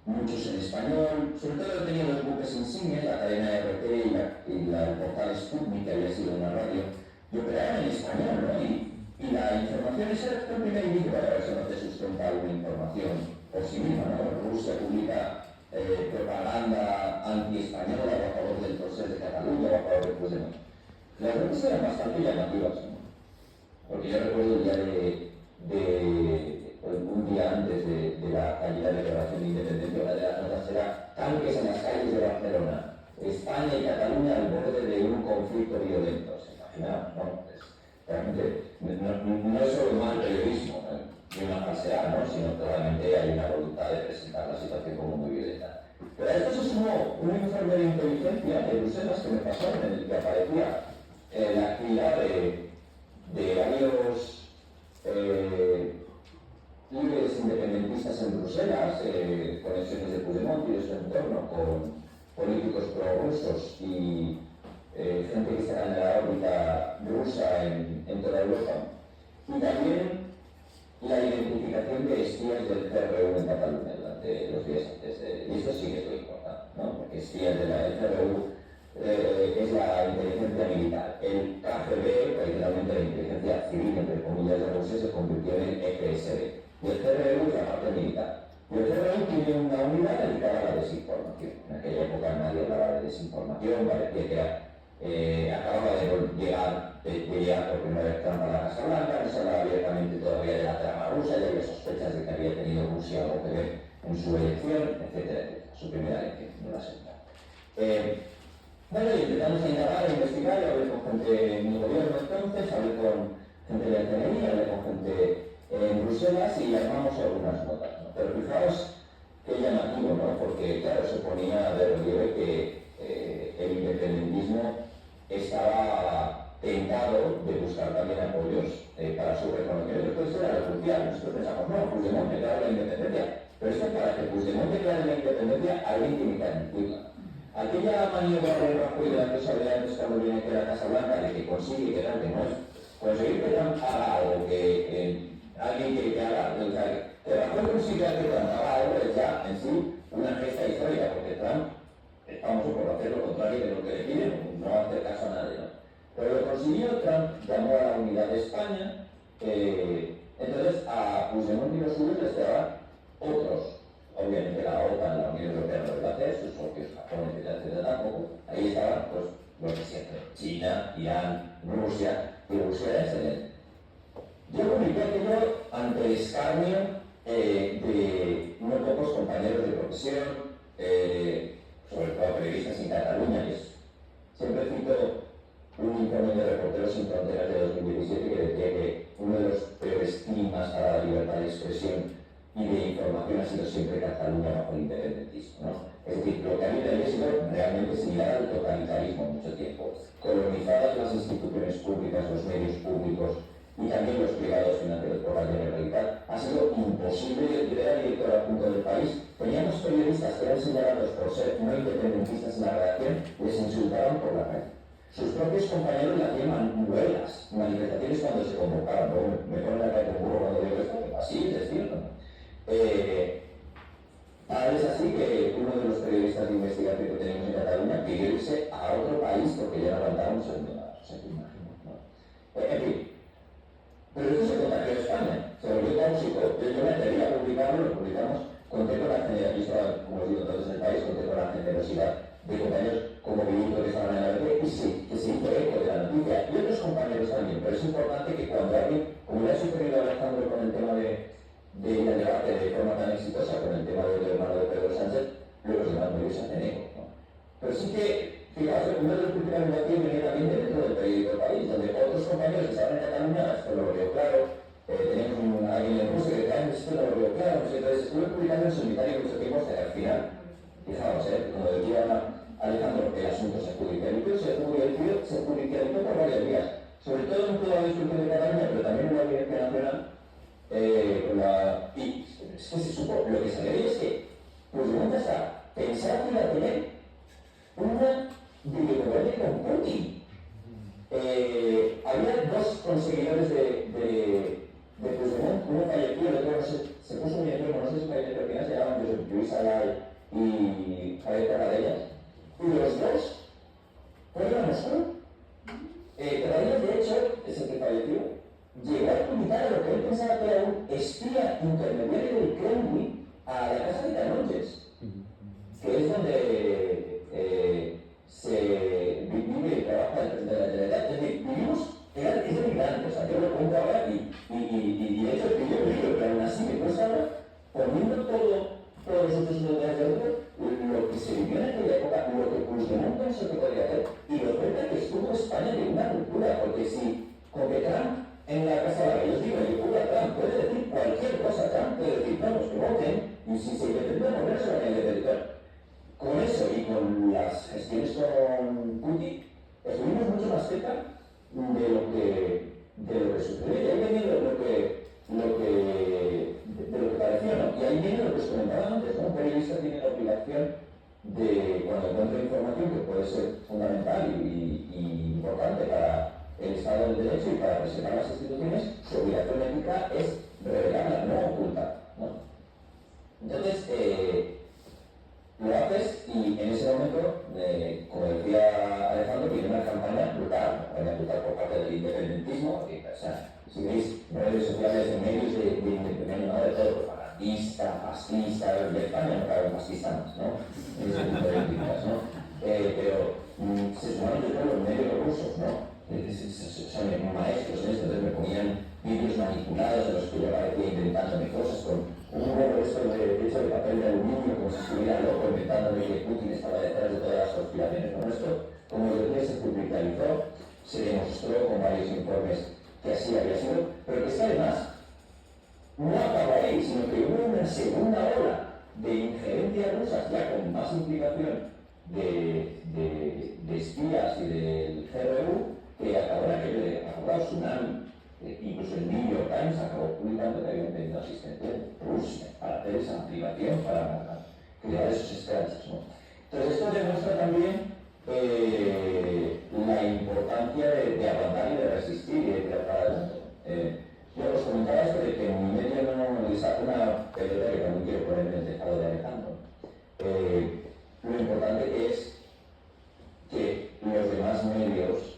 muchos en español, sobre todo he tenido los buques insignes, la cadena RT el portal Sputnik, que había sido una radio, y operaban en español, ¿no? Y la información, ese era el primer libro, eso no te sustenta una información por sí misma, ¿no? Rusia publica propaganda anti-española a favor del proceso de Cataluña o a favor del Puigdemont. Las notas eran bastante llamativas, ¿no? Porque yo recuerdo el día un día antes de la candidata de declaración de independencia, una de las notas era tanques en las calles de Barcelona, España y Cataluña al borde de un conflicto violento. ¿Se imagina? No, realmente no es solo mal periodismo, ¿no? Ni una falsedad, ¿no? Sino que realmente hay una voluntad de presentar la situación como muy violenta. Pero a esto se sumó un informe de inteligencia de Bruselas que me pasó, en el que aparecía la actividad de varios líderes independentistas en Bruselas, conexiones de Puigdemont y de su entorno con políticos prorrusos y gente que está en la órbita rusa en toda Europa, y también la identificación de espías del CRU en Cataluña durante los días antes y esto sí que es lo importante, ¿no? Porque espías del CRU es la inteligencia militar. El KGB, originalmente la inteligencia civil, entre comillas, de Rusia, se convirtió en FSB. Y el CRU es la parte militar. Y el CRU tiene una unidad dedicada a la desinformación. En aquella época nadie hablaba de desinformación, parecía que acababa de llegar por primera vez Trump a la Casa Blanca, no se hablaba abiertamente todavía de la trama rusa, ya había sospechas de que había tenido Rusia algo que ver en su elección, etcétera, etcétera. Su primera elección, no la segunda. Bueno, intentamos indagar, investigar, hablé con gente en mi gobierno entonces, hablé con gente de Antenería, hablé con gente en Bruselas y armamos algunas notas, ¿no? Pero fijaos qué llamativo, ¿no? Porque, claro, se ponía de relieve que el independentismo estaba tentado de buscar también apoyos para su reconocimiento. Esto era lo crucial. Nosotros pensamos, no, Puigdemont declara la independencia. Pero es que para que Puigdemont declare la independencia, alguien tiene que admitirla. Aquella maniobra de Rajoy de la que os hablé antes cuando viene aquí a la Casa Blanca, de que consigue que Trump, no es conseguir que Trump haga algo que alguien quiere que haga, que Rajoy consiga que Trump haga algo es ya en sí una gesta histórica, porque Trump es famoso por hacer lo contrario de lo que le piden, no hacer caso a nadie, ¿no? Pero lo consiguió. Trump llamó a la unidad de España, entonces a Puigdemont y los suyos les quedaban otros. Obviamente la OTAN, la Unión Europea no lo iba a hacer, sus socios Japón, etcétera, tampoco. Ahí estaban, pues, lo que siempre, China, Irán, Rusia, y Rusia es excelente. Yo publiqué aquello ante el escarnio de unos pocos compañeros de profesión, sobre todo periodistas en Cataluña, siempre cito un informe de Reporteros Sin Fronteras de 2017 que decía que uno de los peores climas para la libertad de expresión y de información ha sido siempre Cataluña bajo el independentismo, ¿no? Es decir, lo que a mí me había sido realmente similar al totalitarismo mucho tiempo. Colonizadas las instituciones públicas, los medios públicos y también los privados financiados por la Generalitat, ha sido imposible. Yo era director adjunto del país, teníamos periodistas que eran señalados por ser no independentistas en la redacción y les insultaban por la calle. Sus propios compañeros le hacían manifestaciones cuando se convocaban, ¿no? Me ponen la calle con burro cuando digo esto, así es cierto, ¿no? Es así que uno de los periodistas de investigación que tenemos en Cataluña pidió irse a otro país porque ya no aguantaba un segundo más. O sea, que imagino, ¿no? En fin, pero esto se contagió en España, se volvió tóxico. Yo me atreví a publicarlo, lo publicamos, conté con la generosidad, como os digo, todos en el país, conté con la generosidad de compañeros como Benito que estaban en la red, y sí, que se hizo eco de la noticia, y otros compañeros también, pero es importante que cuando alguien, como le ha sucedido a Alejandro con el tema del debate de forma tan exitosa, con el tema del hermano de Pedro Sánchez, luego los demás medios se hacen eco, ¿no? Pero sí que, fijaos, uno de los principales motivos venía también dentro del periódico del país, donde otros compañeros que estaban en Cataluña, esto lo veo claro, tenemos alguien en Rusia que decía, esto lo veo claro, no sé, entonces estuve publicando en solitario mucho tiempo hasta que al final, fijaos, como decía Alejandro, el asunto se judicializó por varias vías, sobre todo en toda la discusión de Cataluña, pero también en la Audiencia Nacional, y es que se supo, lo que se ve es que Puigdemont hasta pensaba que iba a tener una videoconferencia con Putin. Había dos conseguidores de Puigdemont, uno falleció, el otro se puso muy enfermo, no sé si falleció, al final se llamaban Josep Luis Alay y Javier Tarradellas, y los dos fueron a Moscú. Tarradellas, de hecho, es el que falleció, llegó a invitar a lo que él pensaba que era un espía intermediario del Kremlin a la casa de Canonges, que es donde se vive y trabaja el presidente de la Generalitat. Es decir, vivimos, es de migrante, o sea, yo lo cuento ahora y de hecho escribí un libro, pero aún así me cuesta ahora, poniendo todos los otros lugares del mundo, lo que se vivió en aquella época, lo que Puigdemont pensó que podría hacer, y lo cerca que estuvo España de una ruptura, porque si con que Trump en la Casa Blanca, yo digo, yo puedo a Trump, puede decir cualquier cosa, Trump puede decir, vamos, que voten, y si se independienta, no se van a independizar. Con eso y con las gestiones con Putin, estuvimos mucho más cerca de lo que sucedió. Y ahí viene de lo que parecía, ¿no? Y ahí viene lo que os comentaba antes, ¿no? Un periodista tiene la obligación de, cuando encuentra información que puede ser fundamental y importante para el Estado del Derecho y para preservar las instituciones, su obligación ética es revelarla, no ocultar, ¿no? Entonces, lo haces y en ese momento, como decía Alejandro, viene una campaña brutal por parte del independentismo, o sea, si veis redes sociales de medios de independencia, ¿no? De todo, propagandista, fascista, de España no cabe un fascista más, ¿no? En ese tipo de críticas, ¿no? Pero se sumaron de todos los medios rusos, ¿no? Son maestros en esto, entonces me ponían vídeos manipulados de los que yo parecía inventándome cosas con un huevo esto hecho de papel de aluminio, como si estuviera loco, inventándome que Putin estaba detrás de todas las conspiraciones. Con esto, como el día se publicizó, se demostró con varios informes que así había sido, pero que es que además no acabó ahí, sino que hubo una segunda ola de injerencias rusas, ya con más implicación de espías y del GRU, que acabó en aquello de tsunami. Incluso el New York Times acabó publicando que habían tenido asistencia de Rusia para hacer esa ampliación, para crear esos escraches, ¿no? Entonces esto demuestra también la importancia de aguantar y de resistir y de tirar para adelante. Yo os comentaba esto de que en mi medio no les hace una pelota que también quiero poner en el tejado de Alejandro. Lo importante es que los demás medios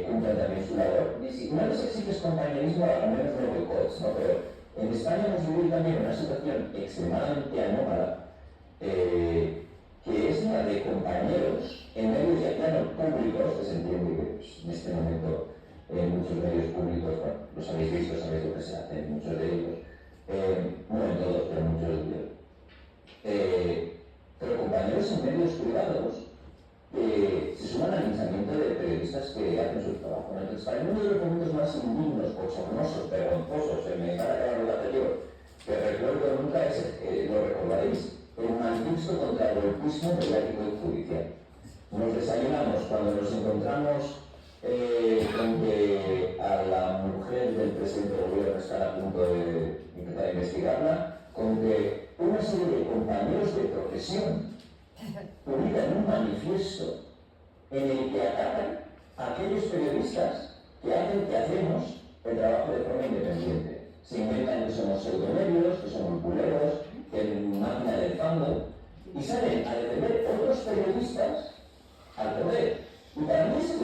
cumplan también su labor. Y si no les exiges compañerismo, al menos no boicots, ¿no? Pero en España hemos vivido también una situación extremadamente anómala, que es la de compañeros en medios ya claro públicos, que se entiende que pues, en este momento muchos medios públicos, bueno, los habéis visto, sabéis lo que se hace en muchos de ellos, no en todos, pero en muchos de ellos. Pero compañeros en medios privados se suman al linchamiento de periodistas que hacen su trabajo. Entonces, para uno de los momentos más indignos, bochornosos, vergonzosos, me encanta acabar el anterior, que recuerdo nunca es, lo recordaréis, el manifiesto contra el golpismo mediático y judicial. Nos desayunamos cuando nos encontramos con que a la mujer del presidente del gobierno están a punto de intentar investigarla, con que una serie de compañeros de profesión publican un manifiesto en el que atacan a aquellos periodistas que hacen que hacemos el trabajo de forma independiente. Se inventan que somos pseudomedios, que somos buleros, que es máquina del fandom, y salen a defender otros periodistas al poder. Y para mí ese es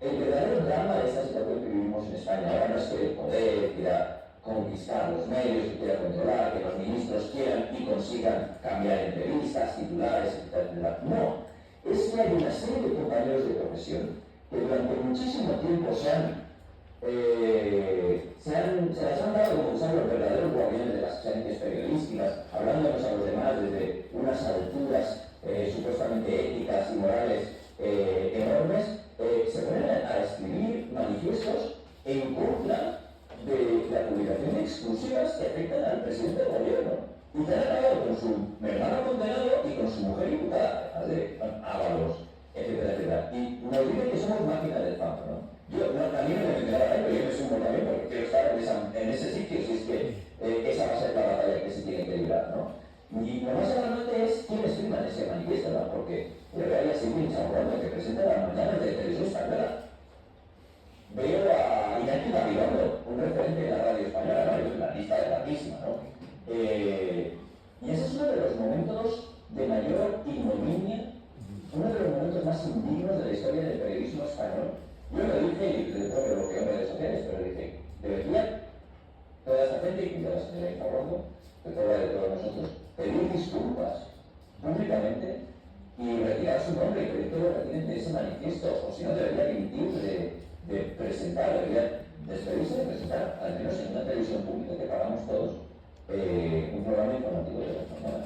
el verdadero drama de esta situación que vivimos en España. Ahora no es que el poder quiera conquistar los medios, que quiera controlar, que los ministros quieran y consigan cambiar entrevistas, titulares, etc. No, es que hay una serie de compañeros de profesión que durante muchísimo tiempo se las han dado como usar los verdaderos guardianes de las ciencias periodísticas, hablándonos a los demás desde unas alturas supuestamente éticas y morales enormes, se ponen a escribir manifiestos en contra de la publicación de exclusivas que afectan al presidente del gobierno. Y que han acabado con su hermano condenado y con su mujer imputada, además de Ábalos, etcétera, etcétera. Y nos dicen que somos máquina del fama, ¿no? Yo a mí no me quedaba ahí, pero yo me sumo también porque quiero estar en ese sitio, si es que esa va a ser la batalla que se tiene que librar, ¿no? Y lo más alarmante es quiénes firman ese manifiesto, ¿no? Porque yo veo ahí a Silvia Inchaurralde, que presenta las mañanas de Televisión Española. Veo a Iñaki Gabilondo, un referente de la radio española, ¿no? En la lista de larguísima, ¿no? Y ese es uno de los momentos de mayor ignominia, uno de los momentos más indignos de la historia del periodismo español. Yo lo dije, y creo que lo que en redes sociales, pero dije, debería toda esta gente, y ya la señora está hablando, de todos nosotros, pedir disculpas públicamente y retirar su nombre y pedir que lo retiren de ese manifiesto, o si no, debería dimitir de presentar, debería despedirse de presentar, al menos en una televisión pública que pagamos todos, un programa informativo de la jornada.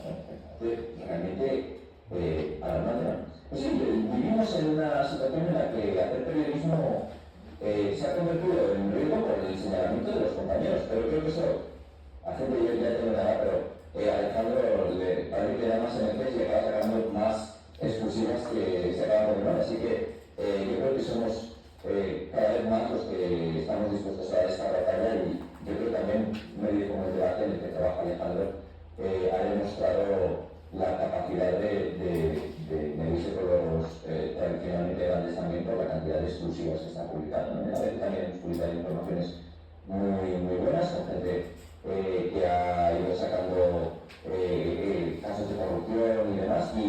Realmente alarmante, ¿no? Pues sí, vivimos en una situación en la que hacer periodismo se ha convertido en riesgo por el señalamiento de los compañeros, pero creo que eso, a gente yo ya tengo nada, pero Alejandro parece que da más energía y acaba sacando más exclusivas que se acaban de ver, así que yo creo que somos cada vez más los que estamos dispuestos a esta batalla, y yo creo que también medio como el debate en el que trabaja Alejandro ha demostrado la capacidad de medirse con los tradicionalmente grandes también por la cantidad de exclusivas que están publicando, ¿no? A veces también hemos publicado informaciones muy buenas con gente que ha ido sacando casos de corrupción y demás, y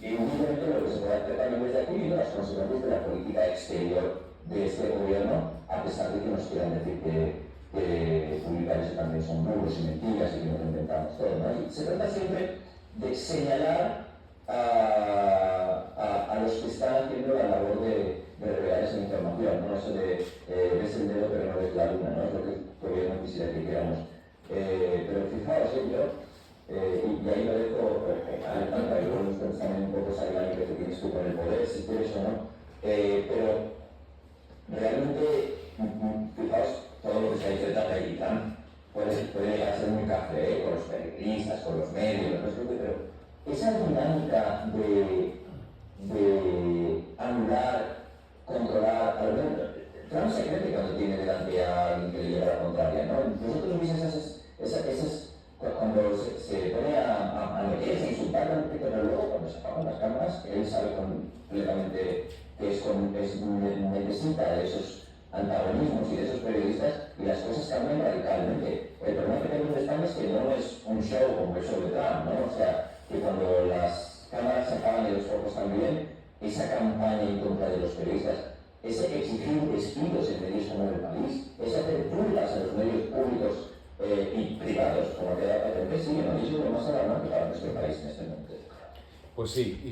evidentemente lo que se puede hacer también desde aquí, las consecuencias de la política exterior de este gobierno, a pesar de que nos quieran decir que publicar eso también son bulos y mentiras y que nos inventamos todo, ¿no? Y se trata siempre de señalar a los que están haciendo la labor de revelar esa información, ¿no? Eso de ves el dedo pero no ves la luna, ¿no? Es lo que el gobierno quisiera que hiciéramos. Pero fijaos, y ahí lo dejo a Alejandra, y luego ustedes también un poco saben que te tienes tú con el poder, si quieres o no, pero realmente, fijaos todo lo que se ha dicho de Tata y Trump, puede llegar a ser muy café con los periodistas, con los medios, pero esa dinámica de anular, controlar, a lo mejor Trump se cree que cuando tiene delante a alguien que le lleva la contraria, ¿no? Vosotros veis esas cuando se pone a meterse, a insultar, pero luego cuando se apagan las cámaras, él sabe completamente que necesita de esos antagonismos y de esos periodistas, y las cosas cambian radicalmente. El problema que tenemos en España es que no es un show como el show de Trump, ¿no? O sea, que cuando las cámaras se apagan y los focos también, esa campaña en contra de los periodistas, ese exigir despidos en medios como el país, ese hacer burlas en los medios públicos y privados, como queda patente, sigue, ¿no? Y eso es lo más alarmante para nuestro país en este momento. Pues sí.